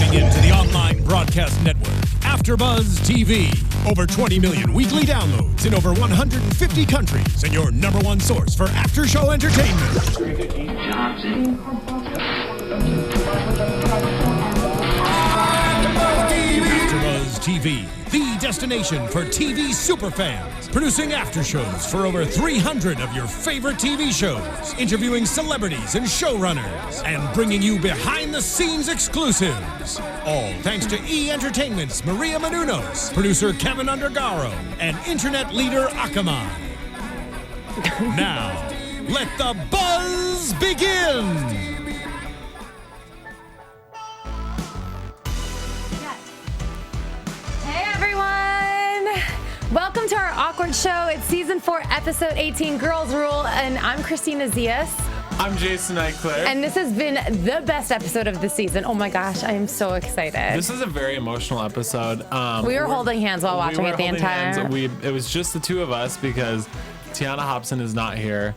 Tuning in to the online broadcast network, AfterBuzz TV. Over 20 million weekly downloads in over 150 countries, and your number one source for after-show entertainment. AfterBuzz TV, the destination for TV superfans, producing aftershows for over 300 of your favorite TV shows, interviewing celebrities and showrunners, and bringing you behind-the-scenes exclusives. All thanks to E! Entertainment's Maria Menounos, producer Kevin Undergaro, and internet leader Akamai. Now, let the buzz begin! Welcome to our awkward show. It's season 4, episode 18, Girls Rule, and I'm Christina Zias. I'm Jason Eichler. And this has been the best episode of the season. Oh my gosh, I am so excited. This is a very emotional episode. We were holding hands while watching it the entire time. It was just the two of us because Tiana Hobson is not here.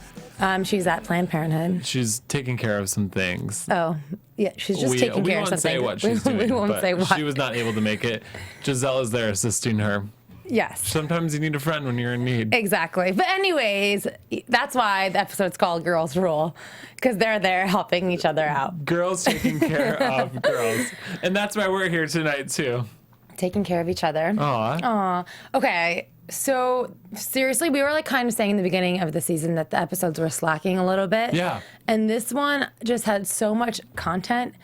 She's at Planned Parenthood. She's taking care of some things. Oh, yeah, she's just taking care of something. We won't say what she's doing, we won't say what. She was not able to make it. Giselle is there assisting her. Yes. Sometimes you need a friend when you're in need. Exactly. But anyways, that's why the episode's called Girls Rule, because they're there helping each other out. Girls taking care of girls. And that's why we're here tonight, too. Taking care of each other. Aw. Okay. So seriously, we were like kind of saying in the beginning of the season that the episodes were slacking a little bit. Yeah. And this one just had so much content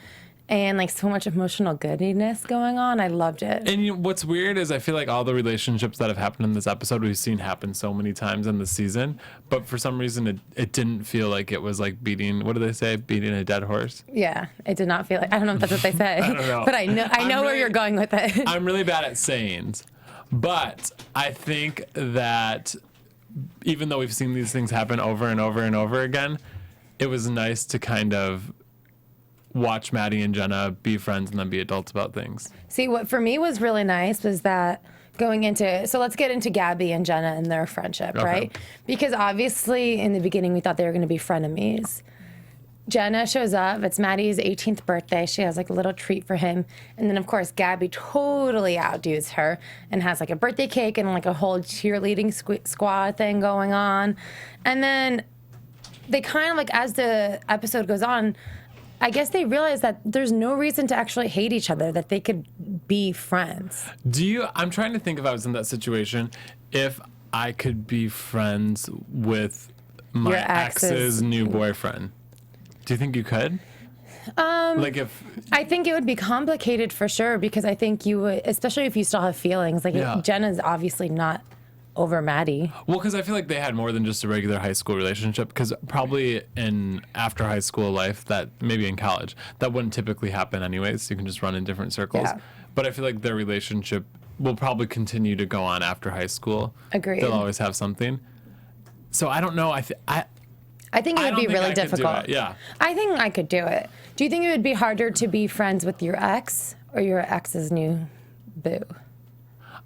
and like so much emotional goodiness going on. I loved it. And you know, what's weird is I feel like all the relationships that have happened in this episode we've seen happen so many times in the season, but for some reason it didn't feel like it was like beating, what do they say, beating a dead horse? Yeah, it did not feel like, I don't know if that's what they say. I don't know. But I know where you're going with it. I'm really bad at sayings, but I think that even though we've seen these things happen over and over and over again, it was nice to kind of watch Maddie and Jenna be friends and then be adults about things. See, what for me was really nice was that going into, so let's get into Gabby and Jenna and their friendship, Okay. right? Because obviously in the beginning we thought they were going to be frenemies. Jenna shows up, it's Maddie's 18th birthday, she has like a little treat for him, and then of course Gabby totally outdoes her and has like a birthday cake and like a whole cheerleading squad thing going on. And then they kind of like, as the episode goes on, I guess they realized that there's no reason to actually hate each other, that they could be friends. I'm trying to think if I was in that situation, if I could be friends with my ex's new boyfriend. Do you think you could? I think it would be complicated for sure, because I think you would, especially if you still have feelings. Like, yeah. Jenna's obviously not over Maddie. Well, because I feel like they had more than just a regular high school relationship, because probably in after high school life, that maybe in college, that wouldn't typically happen anyways. You can just run in different circles. Yeah. But I feel like their relationship will probably continue to go on after high school. Agreed. They'll always have something. So I don't know. I think it would be really difficult. Yeah. I think I could do it. Do you think it would be harder to be friends with your ex or your ex's new boo?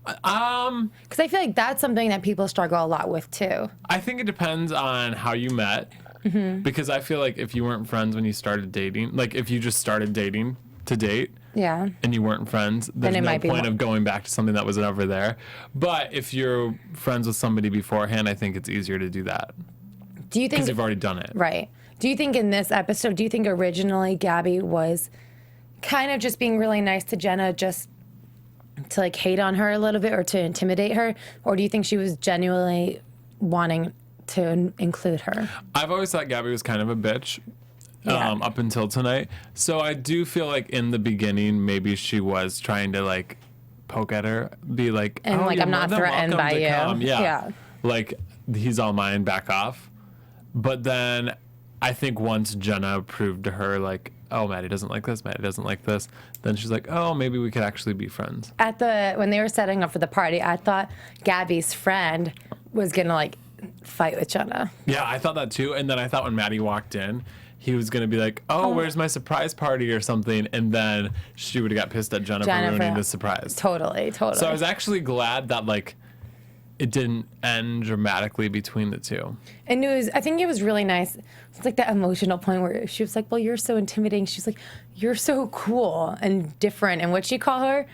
Because I feel like that's something that people struggle a lot with too. I think it depends on how you met. Mm-hmm. Because I feel like if you weren't friends when you started dating, like if you just started dating to date, yeah, and you weren't friends, there's no point of going back to something that was never there. But if you're friends with somebody beforehand, I think it's easier to do that. Do you think? Because you've already done it. Right. Do you think in this episode, do you think originally Gabby was kind of just being really nice to Jenna just to like hate on her a little bit or to intimidate her? Or do you think she was genuinely wanting to include her? I've always thought Gabby was kind of a bitch. Yeah. Up until tonight. So I do feel like in the beginning, maybe she was trying to like poke at her, be like, and oh, like, you're I'm not more than threatened by welcome to you. come. Yeah. Yeah. Like, he's all mine, back off. But then I think once Jenna proved to her, like, oh, Maddie doesn't like this, Maddie doesn't like this, then she's like, oh, maybe we could actually be friends. When they were setting up for the party, I thought Gabby's friend was going to like fight with Jenna. Yeah, I thought that too. And then I thought when Maddie walked in, he was going to be like, oh, where's my surprise party or something? And then she would have got pissed at Jenna for ruining the surprise. Totally. So I was actually glad that, like, it didn't end dramatically between the two. And I think it was really nice. It's like that emotional point where she was like, well, you're so intimidating. She's like, you're so cool and different. And what'd she call her?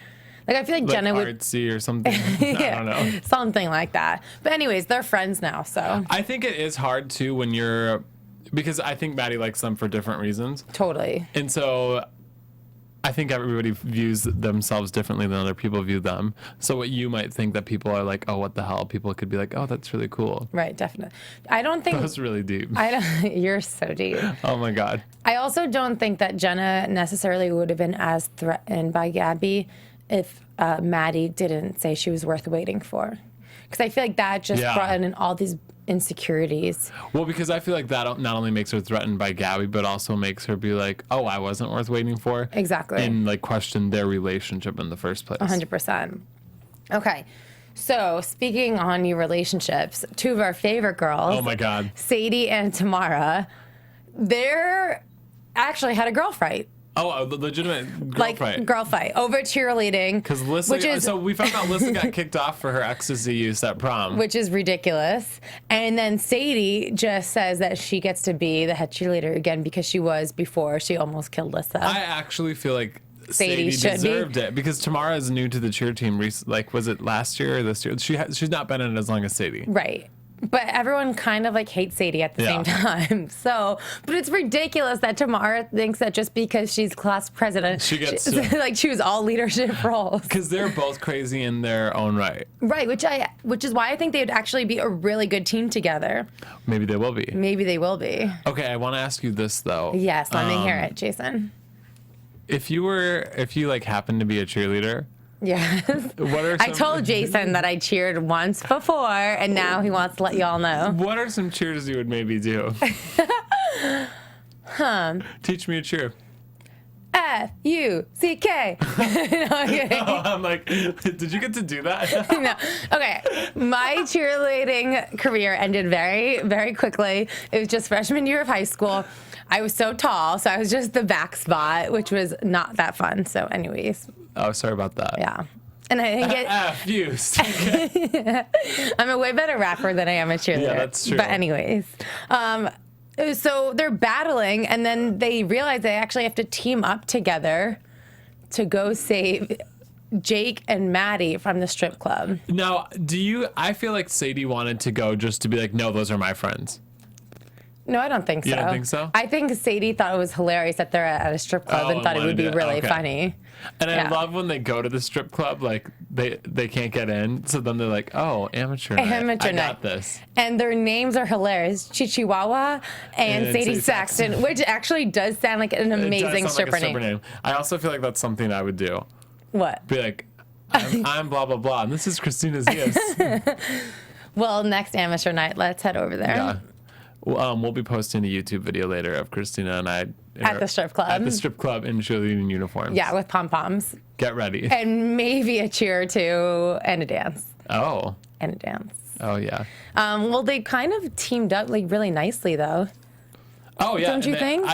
Like, I feel like Jenna would... artsy or something. Yeah, I don't know. something like that. But anyways, they're friends now, so... I think it is hard, too, when you're... Because I think Maddie likes them for different reasons. Totally. And so I think everybody views themselves differently than other people view them. So what you might think that people are like, oh, what the hell? People could be like, oh, that's really cool. Right, definitely. I don't think... That's really deep. You're so deep. Oh, my God. I also don't think that Jenna necessarily would have been as threatened by Gabby if Maddie didn't say she was worth waiting for. Because I feel like that just brought in all these insecurities. Well, because I feel like that not only makes her threatened by Gabby, but also makes her be like, oh, I wasn't worth waiting for. Exactly. And like question their relationship in the first place. 100%. Okay. So speaking on new relationships, two of our favorite girls. Oh my God. Sadie and Tamara. They're actually had a girl fight. Oh, a legitimate girl fight. Girl fight over cheerleading. Because Lissa, so we found out Lissa got kicked off for her ecstasy use at prom. Which is ridiculous. And then Sadie just says that she gets to be the head cheerleader again because she was before she almost killed Lissa. I actually feel like Sadie deserved it because Tamara is new to the cheer team. Like, was it last year or this year? She's not been in it as long as Sadie. Right. But everyone kind of like hates Sadie at the same time. So, but it's ridiculous that Tamara thinks that just because she's class president, she gets to like choose all leadership roles. Because they're both crazy in their own right. Right, which is why I think they would actually be a really good team together. Maybe they will be. Maybe they will be. Okay, I want to ask you this though. Yes, let me hear it, Jason. If you like happened to be a cheerleader. Yes. I told Jason that I cheered once before, and now he wants to let y'all know. What are some cheers you would maybe do? Teach me a cheer. F-U-C-K. No, I'm kidding. I'm like, did you get to do that? No. Okay. My cheerleading career ended very, very quickly. It was just freshman year of high school. I was so tall, so I was just the back spot, which was not that fun. So anyways. Oh, sorry about that. Yeah. And I didn't get... F-U-C-K. I'm a way better rapper than I am a cheerleader. Yeah, that's true. But anyways. So they're battling, and then they realize they actually have to team up together to go save Jake and Maddie from the strip club. Now, I feel like Sadie wanted to go just to be like, no, those are my friends. No, I don't think so. You don't think so? I think Sadie thought it was hilarious that they're at a strip club and thought it would be really funny. And I love when they go to the strip club, like they can't get in, so then they're like, "Oh, amateur night. I got this." And their names are hilarious: Chichihuahua and Sadie Saxton, which actually does sound like an amazing stripper name. I also feel like that's something I would do. What? Be like, I'm blah blah blah, and this is Christina Zias. Well, next amateur night, let's head over there. Yeah. We'll be posting a YouTube video later of Christina and I at the strip club. At the strip club in cheerleading uniforms. Yeah, with pom-poms. Get ready. And maybe a cheer or two and a dance. Oh. And a dance. Oh, yeah. Well, they kind of teamed up like really nicely, though. Oh, yeah. Don't you think?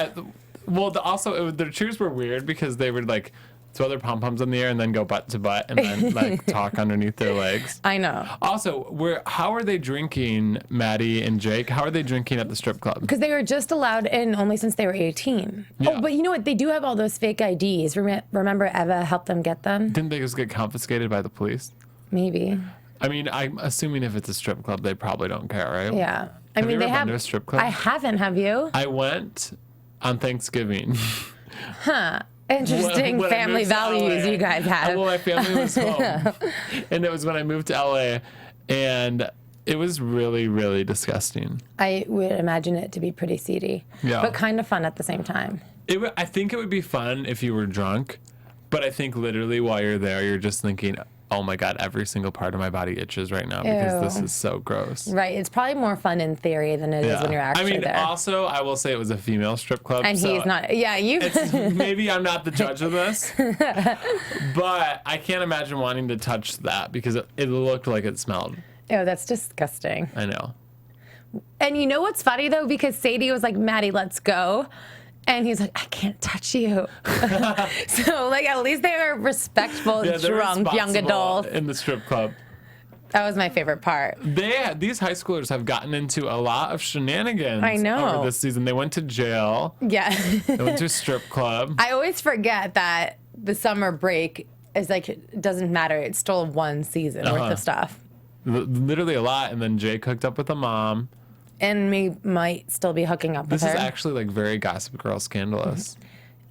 Also, their cheers were weird because they would like throw their pom-poms in the air and then go butt to butt and then like talk underneath their legs. I know. Also, how are they drinking, Maddie and Jake? How are they drinking at the strip club? Because they were just allowed in only since they were 18. Yeah. Oh, but you know what? They do have all those fake IDs. Remember Eva helped them get them? Didn't they just get confiscated by the police? Maybe. I mean, I'm assuming if it's a strip club, they probably don't care, right? Yeah. Have you ever been to a strip club? I haven't. Have you? I went on Thanksgiving. Huh. Interesting family values you guys have. Well, my family was home. And it was when I moved to LA. And it was really, really disgusting. I would imagine it to be pretty seedy. Yeah. But kind of fun at the same time. I think it would be fun if you were drunk. But I think literally while you're there, you're just thinking, oh my God, every single part of my body itches right now because this is so gross. Right. It's probably more fun in theory than it is when you're actually there. Also, I will say it was a female strip club. And so he's not. Yeah, maybe I'm not the judge of this. But I can't imagine wanting to touch that because it looked like it smelled. Oh, that's disgusting. I know. And you know what's funny, though? Because Sadie was like, Maddie, let's go. And he's like, I can't touch you. So, like, at least they were respectful, drunk, young adults. In the strip club. That was my favorite part. These high schoolers have gotten into a lot of shenanigans. I know. Over this season. They went to jail. Yeah. They went to a strip club. I always forget that the summer break is like, it doesn't matter. It's still one season worth of stuff. Literally a lot. And then Jake hooked up with a mom. And me might still be hooking up with her. This is actually like very Gossip Girl scandalous.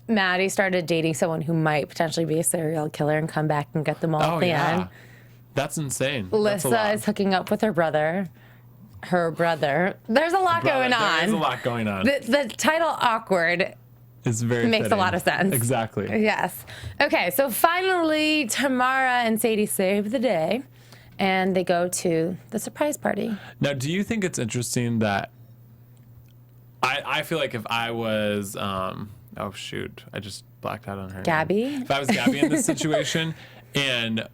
Maddie started dating someone who might potentially be a serial killer and come back and get them all at the end. That's insane. Lissa is hooking up with her brother. There's a lot going on. There's a lot going on. The title Awkward It's very makes fitting. a lot of sense. Exactly. Yes. Okay, so finally Tamara and Sadie save the day and they go to the surprise party. Now, do you think it's interesting that I feel like if I was oh shoot, I just blacked out on her Gabby? name. If I was Gabby in this situation and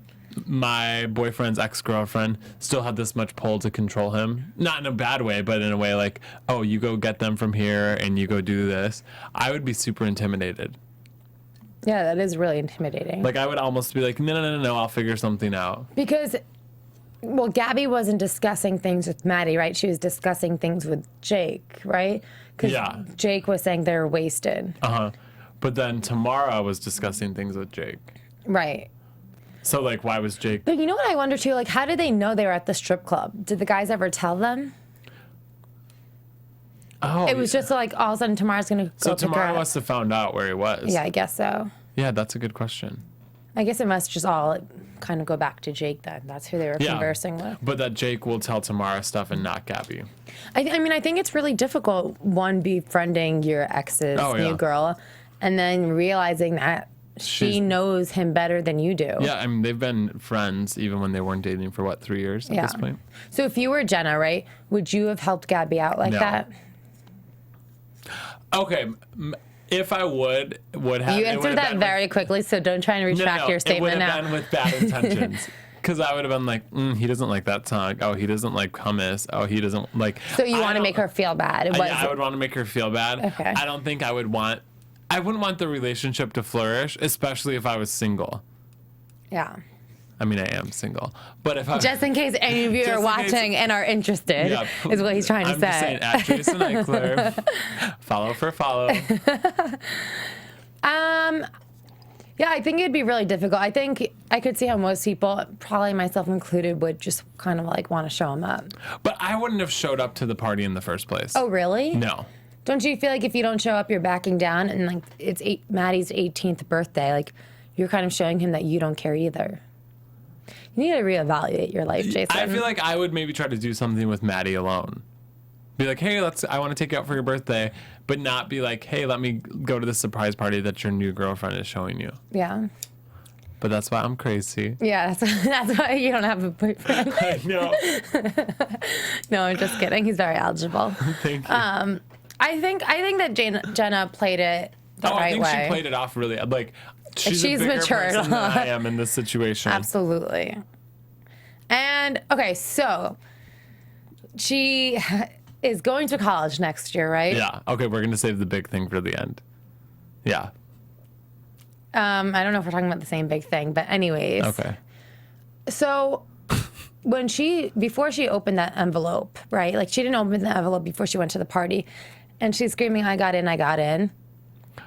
my boyfriend's ex-girlfriend still had this much pull to control him, not in a bad way, but in a way like, oh, you go get them from here and you go do this, I would be super intimidated. Yeah, that is really intimidating. Like, I would almost be like, no, I'll figure something out. Because, well, Gabby wasn't discussing things with Maddie, right? She was discussing things with Jake, right? Because Jake was saying they're wasted. But then Tamara was discussing things with Jake. Right. So, like, why was Jake... But you know what I wonder, too? Like, how did they know they were at the strip club? Did the guys ever tell them? Oh, it was just like, all of a sudden, Tamara's going to go So pick her Tamara up. must have found out where he was. Yeah, I guess so. Yeah, that's a good question. I guess it must just all kind of go back to Jake then. That's who they were conversing with. But that Jake will tell Tamara stuff and not Gabby. I mean, I think it's really difficult, one, befriending your ex's new girl, and then realizing that she knows him better than you do. Yeah, I mean, they've been friends even when they weren't dating for, 3 years at this point? So if you were Jenna, right, would you have helped Gabby out like that? Okay, if I would have... You answered that very quickly, so don't try and retract your statement now. It would have been with bad intentions. Because I would have been like, he doesn't like that song. Oh, he doesn't like hummus. Oh, he doesn't like... So you want to make her feel bad. I would want to make her feel bad. Okay. I don't think I wouldn't want the relationship to flourish, especially if I was single. Yeah. I mean, I am single. But if I... Just in case any of you are watching and are interested, is what he's trying to say. I'm just saying, at Jason Eichler, follow for follow. Yeah, I think it'd be really difficult. I think I could see how most people, probably myself included, would just kind of like want to show him up. But I wouldn't have showed up to the party in the first place. Oh, really? No. Don't you feel like if you don't show up, you're backing down, and like it's Maddie's 18th birthday, like you're kind of showing him that you don't care either? You need to reevaluate your life, Jason. I feel like I would maybe try to do something with Maddie alone. Be like, hey, I want to take you out for your birthday, but not be like, hey, let me go to the surprise party that your new girlfriend is showing you. Yeah. But that's why I'm crazy. Yeah, that's why you don't have a boyfriend. I know. No, I'm just kidding. He's very eligible. Thank you. I think that Jenna played it the right way. I think she played it off really, like, she's a bigger matured person than I am in this situation. Absolutely. And, okay, so she is going to college next year, right? Yeah. Okay, we're going to save the big thing for the end. Yeah. I don't know if we're talking about the same big thing, but anyways. Okay. So before she opened that envelope, right? Like, she didn't open the envelope before she went to the party. And she's screaming, I got in.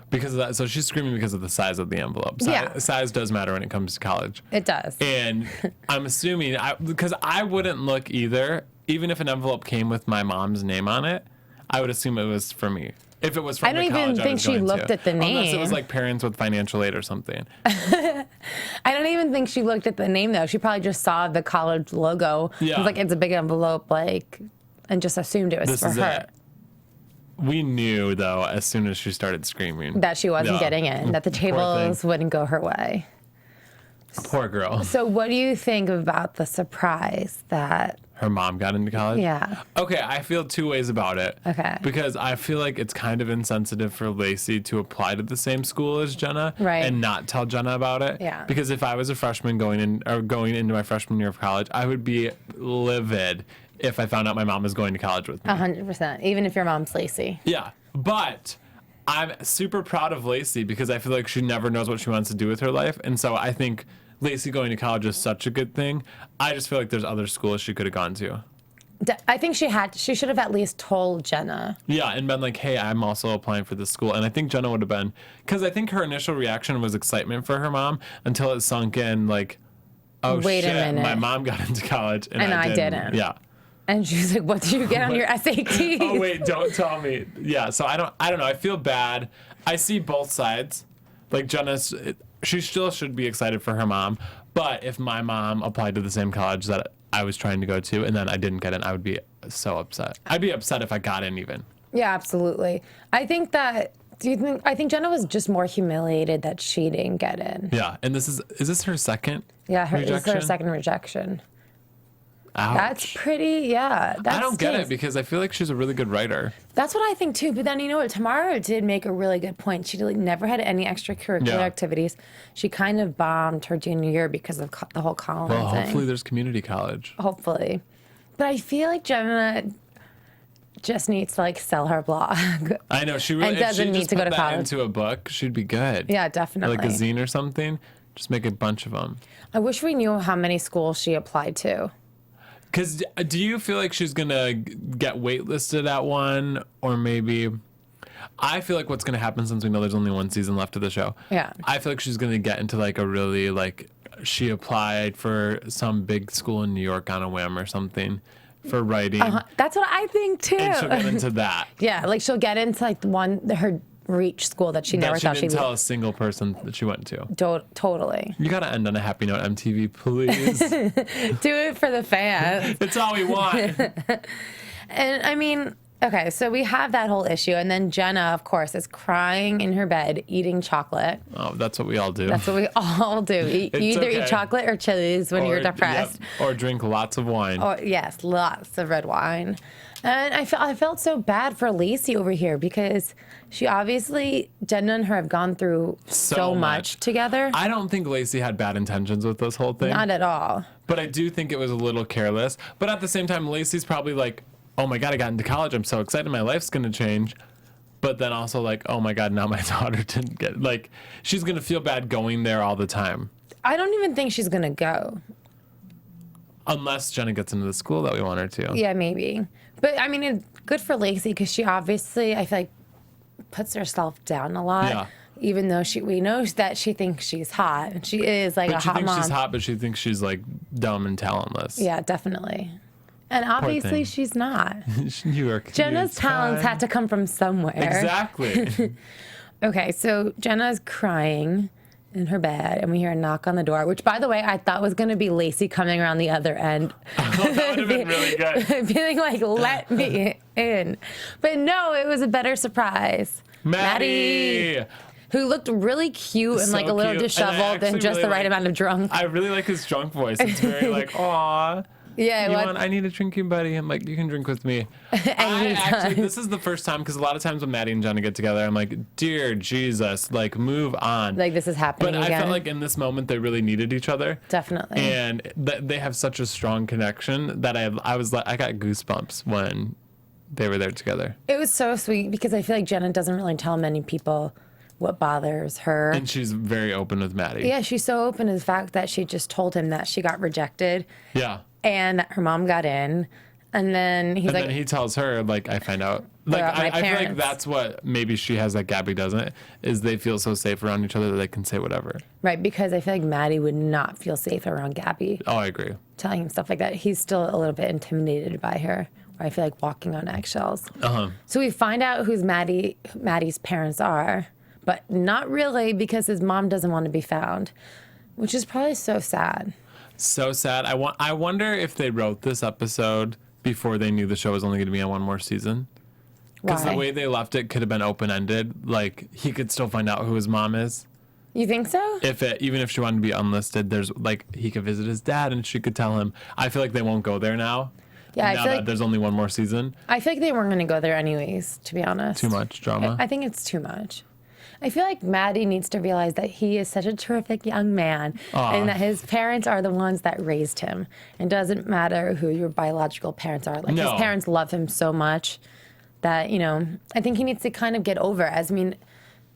Because of that, so she's screaming because of the size of the envelope. Size does matter when it comes to college. It does. And I'm assuming, because I wouldn't look either, even if an envelope came with my mom's name on it, I would assume it was for me. If it was from the college I was going to. I don't even think she looked at the name. Unless it was like parents with financial aid or something. I don't even think she looked at the name, though. She probably just saw the college logo. Yeah. It was like, it's a big envelope, like, and just assumed it was for her. It. We knew, though, as soon as she started screaming. That she wasn't getting in, that the tables wouldn't go her way. Poor girl. So what do you think about the surprise that... her mom got into college? Yeah. Okay, I feel two ways about it. Okay. Because I feel like it's kind of insensitive for Lacey to apply to the same school as Jenna. Right. And not tell Jenna about it. Yeah. Because if I was a freshman going into my freshman year of college, I would be livid if I found out my mom was going to college with me. 100%. Even if your mom's Lacey. Yeah. But I'm super proud of Lacey because I feel like she never knows what she wants to do with her life. And so I think Lacey going to college is such a good thing. I just feel like there's other schools she could have gone to. I think she should have at least told Jenna. Yeah, and been like, hey, I'm also applying for this school. And I think Jenna would have been, because I think her initial reaction was excitement for her mom until it sunk in, like, oh, Wait a shit, minute. my mom got into college and I didn't. Yeah. And she's like, what did you get on your SAT? Oh, wait, don't tell me. Yeah, so I don't know. I feel bad. I see both sides. Like, she still should be excited for her mom. But if my mom applied to the same college that I was trying to go to and then I didn't get in, I would be so upset. I'd be upset if I got in even. Yeah, absolutely. I think Jenna was just more humiliated that she didn't get in. Yeah, and is this her second rejection? This is her second rejection. Ouch. That's pretty, yeah. I don't get it because I feel like she's a really good writer. That's what I think too. But then you know what? Tamara did make a really good point. She never had any extracurricular activities. She kind of bombed her junior year because of the whole college thing. Well, hopefully there's community college. Hopefully. But I feel like Jenna just needs to like sell her blog. I know. She really doesn't need to go to college. Into a book, she'd be good. Yeah, definitely. Or like a zine or something. Just make a bunch of them. I wish we knew how many schools she applied to. Because do you feel like she's going to get waitlisted at one, or maybe... I feel like what's going to happen, since we know there's only one season left of the show. Yeah. I feel like she's going to get into like a really like... She applied for some big school in New York on a whim or something for writing. That's what I think too. And she'll get into that. Yeah, like she'll get into like her reach school that she never thought she would. She didn't tell a single person that she went to. Totally. You gotta end on a happy note, MTV, please. Do it for the fans. It's all we want. And I mean, okay, so we have that whole issue, and then Jenna, of course, is crying in her bed, eating chocolate. Oh, that's what we all do. That's what we all do. You either eat chocolate or chilies when you're depressed. Yep, or drink lots of wine. Or, yes, lots of red wine. And I felt so bad for Lacey over here because Jenna and her have gone through so much together. I don't think Lacey had bad intentions with this whole thing. Not at all. But I do think it was a little careless. But at the same time, Lacey's probably like, oh my God, I got into college. I'm so excited. My life's going to change. But then also like, oh my God, now my daughter didn't get, like, she's going to feel bad going there all the time. I don't even think she's going to go. Unless Jenna gets into the school that we want her to. Yeah, maybe. But I mean, it's good for Lacey because she obviously, I feel like, puts herself down a lot. Yeah. Even though we know that she thinks she's hot. And she is like a hot mom. She thinks she's hot, but she thinks she's like dumb and talentless. Yeah, definitely. And obviously she's not. Jenna's talents had to come from somewhere. Exactly. Okay, so Jenna's crying in her bed, and we hear a knock on the door, which, by the way, I thought was going to be Lacey coming around the other end. Oh, that would have been really good. Feeling like, let me in. But no, it was a better surprise. Maddie! Who looked really cute and like a little disheveled and just the right amount of drunk. I really like his drunk voice. It's very like, aw. Yeah, I need a drinking buddy. I'm like, you can drink with me. This is the first time, because a lot of times when Maddie and Jenna get together, I'm like, dear Jesus, like, move on. Like, this is happening again. But I felt like in this moment they really needed each other. Definitely. And they have such a strong connection that I was like, I got goosebumps when they were there together. It was so sweet because I feel like Jenna doesn't really tell many people what bothers her. And she's very open with Maddie. Yeah, she's so open to the fact that she just told him that she got rejected. Yeah. And that her mom got in. And then he's like... And then he tells her, like, I find out... Like, I feel like that's what maybe she has that Gabby doesn't, is they feel so safe around each other that they can say whatever. Right, because I feel like Maddie would not feel safe around Gabby. Oh, I agree. Telling him stuff like that. He's still a little bit intimidated by her. Or I feel like walking on eggshells. Uh-huh. So we find out who Maddie's parents are, but not really because his mom doesn't want to be found, which is probably so sad. So sad. I wonder if they wrote this episode before they knew the show was only going to be on one more season. Because the way they left it could have been open-ended. Like, he could still find out who his mom is. You think so? Even if she wanted to be unlisted, there's, like, he could visit his dad and she could tell him. I feel like they won't go there now. Yeah, now that there's only one more season. I feel like they weren't going to go there anyways, to be honest. Too much drama? I think it's too much. I feel like Maddie needs to realize that he is such a terrific young man and that his parents are the ones that raised him. It doesn't matter who your biological parents are. Like, his parents love him so much that, I think he needs to kind of get over it. I mean,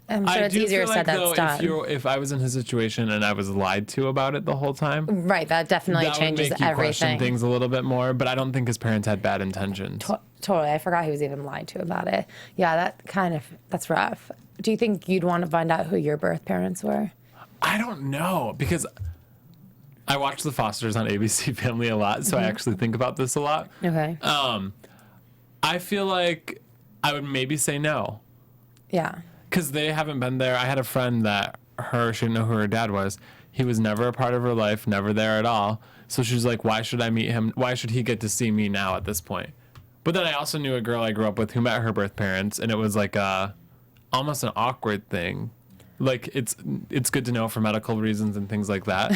I'm sure it's easier feel said than though, done. if I was in his situation and I was lied to about it the whole time, Right, that definitely that changes would make you question everything. things a little bit more. But I don't think his parents had bad intentions. Totally, I forgot he was even lied to about it. Yeah, that's rough. Do you think you'd want to find out who your birth parents were? I don't know, because I watch The Fosters on ABC Family a lot, so I actually think about this a lot. Okay. I feel like I would maybe say no. Yeah. Because they haven't been there. I had a friend that she didn't know who her dad was. He was never a part of her life, never there at all. So she's like, why should I meet him? Why should he get to see me now at this point? But then I also knew a girl I grew up with who met her birth parents, and it was like almost an awkward thing. Like, it's good to know for medical reasons and things like that.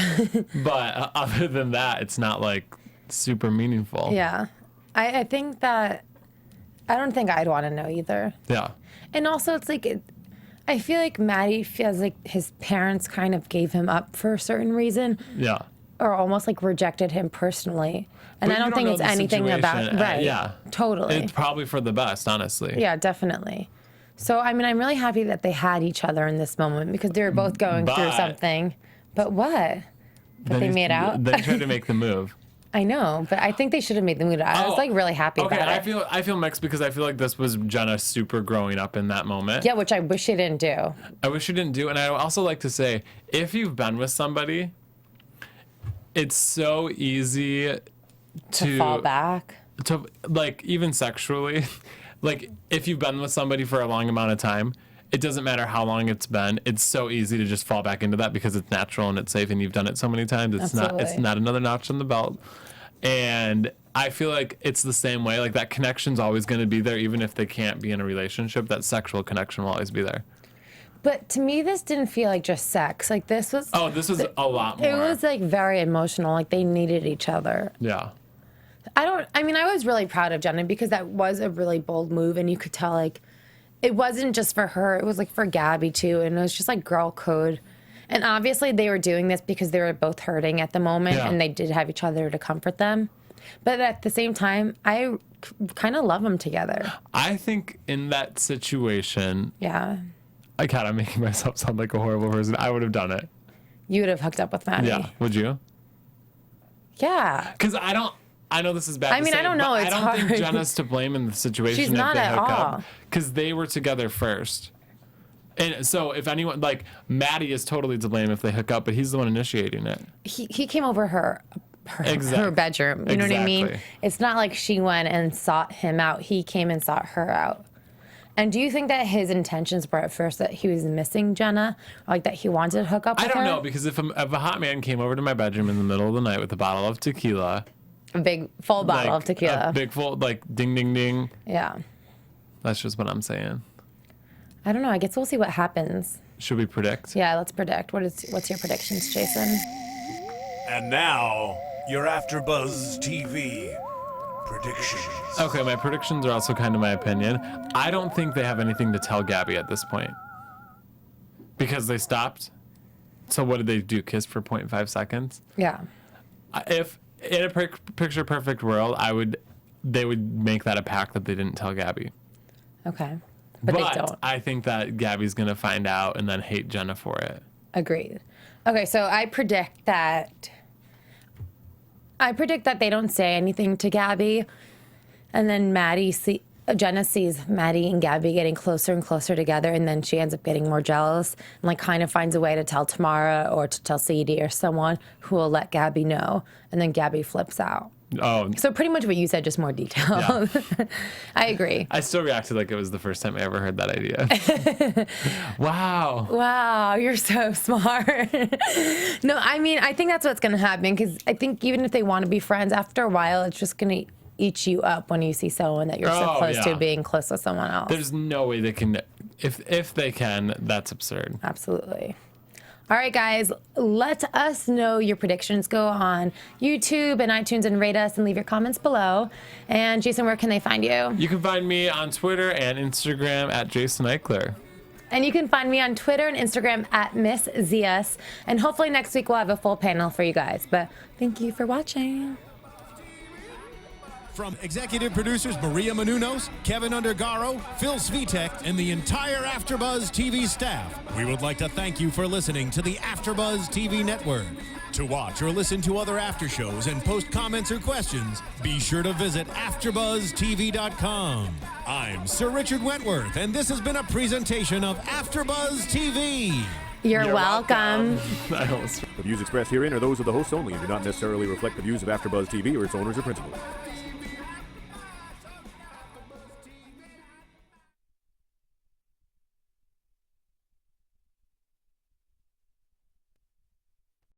But other than that, it's not like super meaningful. Yeah. I think that, I don't think I'd want to know either. Yeah. And also, it's like, I feel like Maddie feels like his parents kind of gave him up for a certain reason. Yeah. Or almost like rejected him personally. And But I don't think know it's the anything about, situation. right. Yeah. Totally. It's probably for the best, honestly. Yeah, definitely. So, I mean, I'm really happy that they had each other in this moment because they were both going through something. But what? But they made out? They tried to make the move. I know, but I think they should have made the move. I was like really happy about it. I feel mixed because I feel like this was Jenna super growing up in that moment. Yeah, which I wish she didn't do. I wish she didn't do. And I also like to say, if you've been with somebody, it's so easy To fall back. to, like, even sexually. Like, if you've been with somebody for a long amount of time, it doesn't matter how long it's been. It's so easy to just fall back into that because it's natural and it's safe and you've done it so many times. It's not another notch on the belt. And I feel like it's the same way. Like, that connection's always going to be there, even if they can't be in a relationship. That sexual connection will always be there. But to me, this didn't feel like just sex. Like, this was... Oh, this was a lot more. It was, like, very emotional. Like, they needed each other. Yeah. I was really proud of Jenna because that was a really bold move. And you could tell, like, it wasn't just for her. It was, like, for Gabby, too. And it was just, like, girl code. And obviously, they were doing this because they were both hurting at the moment. Yeah. And they did have each other to comfort them. But at the same time, I kind of love them together. I think in that situation... Yeah. I'm making myself sound like a horrible person. I would have done it. You would have hooked up with Maddie. Yeah. Would you? Yeah. Because I know this is bad. I mean, I don't know. I It's don't hard. think Jenna's to blame in the situation She's if not they at hook all. up. Because they were together first. And so if anyone, like, Maddie is totally to blame if they hook up, but he's the one initiating it. He came over her Exactly. bedroom. You know what I mean? Exactly. It's not like she went and sought him out. He came and sought her out. And do you think that his intentions were at first that he was missing Jenna? Or like that he wanted to hook up with her? I don't know, because if a hot man came over to my bedroom in the middle of the night with a bottle of tequila. A big full bottle of tequila. A big full, like, ding, ding, ding. Yeah. That's just what I'm saying. I don't know. I guess we'll see what happens. Should we predict? Yeah, let's predict. What's your predictions, Jason? And now, your AfterBuzz TV predictions. Okay, my predictions are also kind of my opinion. I don't think they have anything to tell Gabby at this point. Because they stopped. So what did they do? Kiss for 0.5 seconds? Yeah. If in a picture perfect world, they would make that a pact that they didn't tell Gabby. Okay. But they don't. I think that Gabby's going to find out and then hate Jenna for it. Agreed. Okay, so I predict that they don't say anything to Gabby, and then Jenna sees Maddie and Gabby getting closer and closer together, and then she ends up getting more jealous and like kind of finds a way to tell Tamara or to tell Sadie or someone who will let Gabby know, and then Gabby flips out. Oh. So pretty much what you said, just more detail. Yeah. I agree. I still reacted like it was the first time I ever heard that idea. Wow. Wow, you're so smart. No, I mean, I think that's what's going to happen because I think even if they want to be friends, after a while, it's just going to eat you up when you see someone that you're so close to being close with someone else. There's no way they can. If they can, that's absurd. Absolutely. All right, guys, let us know your predictions. Go on YouTube and iTunes and rate us and leave your comments below. And Jason, where can they find you? You can find me on Twitter and Instagram at Jason Eichler. And you can find me on Twitter and Instagram at Miss Zias. And hopefully next week we'll have a full panel for you guys. But thank you for watching. From executive producers Maria Menounos, Kevin Undergaro, Phil Svitek, and the entire AfterBuzz TV staff, we would like to thank you for listening to the AfterBuzz TV network. To watch or listen to other after shows and post comments or questions, be sure to visit AfterBuzzTV.com. I'm Sir Richard Wentworth, and this has been a presentation of AfterBuzz TV. You're welcome. The views expressed herein are those of the hosts only and do not necessarily reflect the views of AfterBuzz TV or its owners or principals.